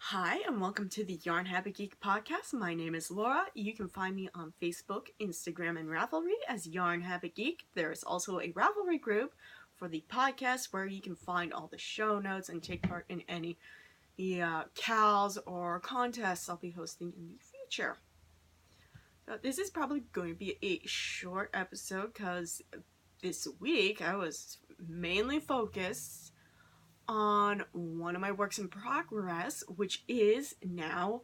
Hi, and welcome to the Yarn Happy Geek podcast. My name is Laura. You can find me on Facebook, Instagram, and Ravelry as Yarn Happy Geek. There is also a Ravelry group for the podcast where you can find all the show notes and take part in any cows or contests I'll be hosting in the future. So this is probably going to be a short episode because this week I was mainly focused on one of my works in progress, which is now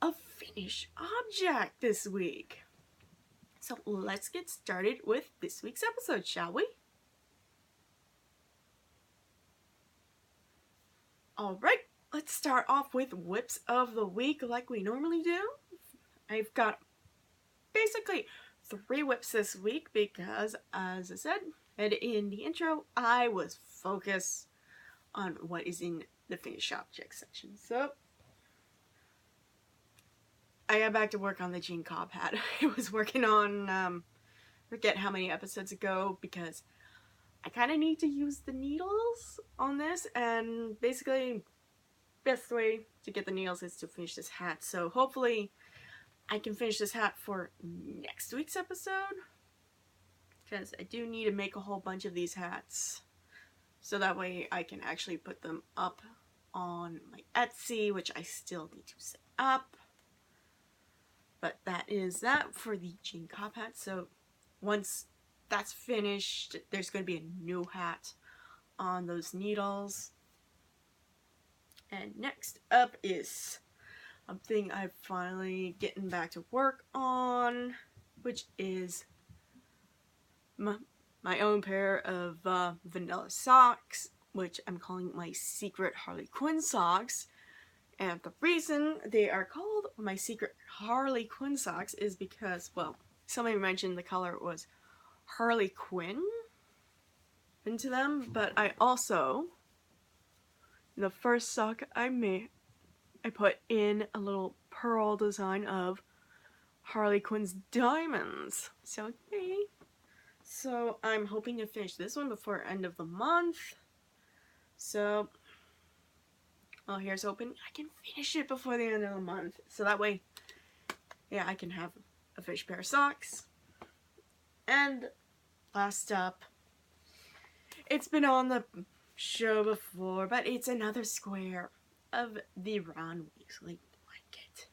a finished object this week. So let's get started with this week's episode, shall we? Alright, let's start off with WIPs of the week like we normally do. I've got basically 3 WIPs this week because, as I said in the intro, I was focused on what is in the finished object section. So I got back to work on the jean cob hat. I was working on forget how many episodes ago because I kind of need to use the needles on this, and basically best way to get the needles is to finish this hat. So hopefully I can finish this hat for next week's episode because I do need to make a whole bunch of these hats. So that way I can actually put them up on my Etsy, which I still need to set up. But that is that for the jean cob hat. So once that's finished, there's going to be a new hat on those needles. And next up is something I'm finally getting back to work on, which is my own pair of vanilla socks, which I'm calling my secret Harley Quinn socks. And the reason they are called my secret Harley Quinn socks is because, well, somebody mentioned the color was Harley Quinn into them, but I also, the first sock I made, I put in a little pearl design of Harley Quinn's diamonds. So, yay! So I'm hoping to finish this one before end of the month. So, well, here's hoping I can finish it before the end of the month. So that way, yeah, I can have a finished pair of socks. And last up, it's been on the show before, but it's another square of the Ron Weasley blanket.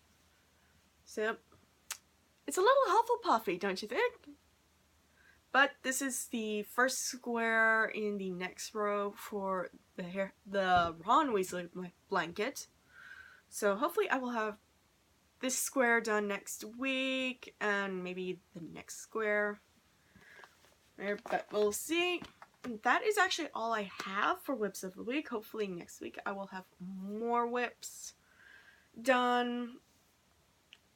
So, it's a little Hufflepuffy, don't you think? But this is the first square in the next row for the Ron Weasley blanket. So hopefully I will have this square done next week, and maybe the next square. But we'll see. That is actually all I have for WIPs of the week. Hopefully next week I will have more WIPs done.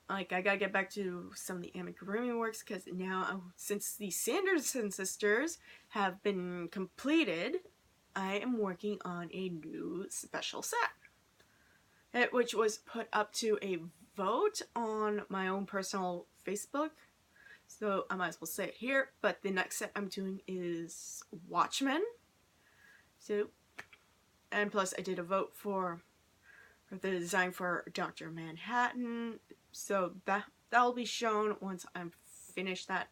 Like, I gotta get back to some of the amigurumi works, because now, since the Sanderson sisters have been completed, I am working on a new special set, which was put up to a vote on my own personal Facebook, so I might as well say it here. But the next set I'm doing is Watchmen. So, and plus I did a vote for the design for Dr. Manhattan. So that'll be shown once I'm finished that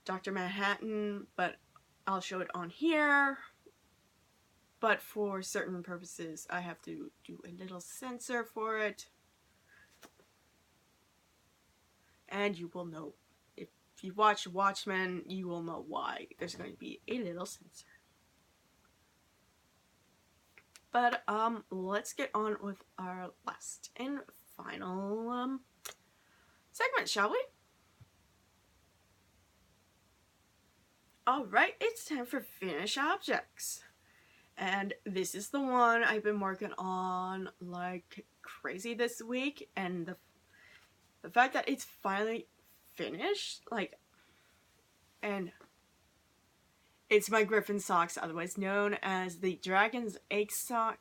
Dr. Manhattan, but I'll show it on here. But for certain purposes, I have to do a little censor for it. And you will know, if you watch Watchmen, you will know why there's going to be a little censor. But let's get on with our last and final segment, shall we? Alright, it's time for Finish Objects. And this is the one I've been working on like crazy this week, and the fact that it's finally finished, like, and it's my Griffin socks, otherwise known as the Dragon's Egg sock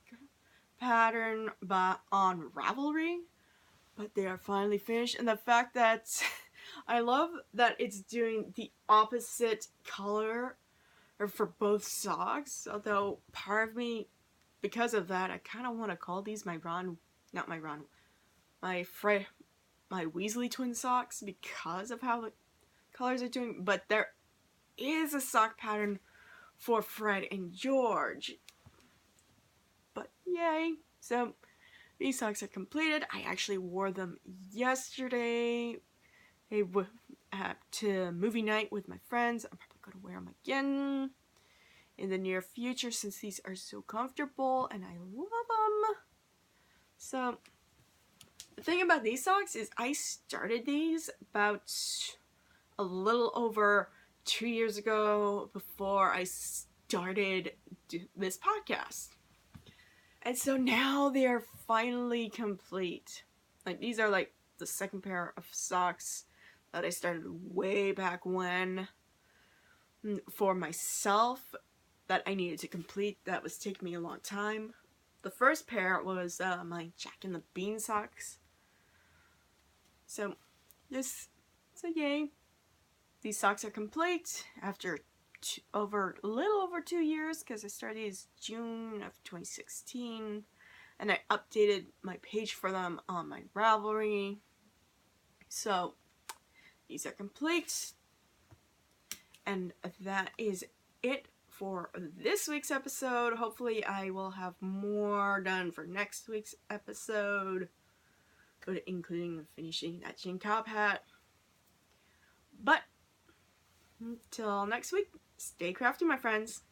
pattern on Ravelry. But they are finally finished, and the fact that I love that it's doing the opposite color for both socks, although part of me, because of that, I kind of want to call these my Ron not my Ron, my Fred, my Weasley twin socks because of how the colors are doing, but there is a sock pattern for Fred and George. But yay! So these socks are completed. I actually wore them yesterday to movie night with my friends. I'm probably going to wear them again in the near future since these are so comfortable and I love them. So the thing about these socks is I started these about a little over 2 years ago before I started this podcast. And so now they are finally complete. Like, these are like the second pair of socks that I started way back when for myself that I needed to complete. That was taking me a long time. The first pair was my Jack and the Bean socks. So yay. These socks are complete after a little over 2 years, because I started these June of 2016, and I updated my page for them on my Ravelry. So these are complete, and that is it for this week's episode. Hopefully I will have more done for next week's episode, including finishing that Jin Cobb hat. But until next week, stay crafty, my friends.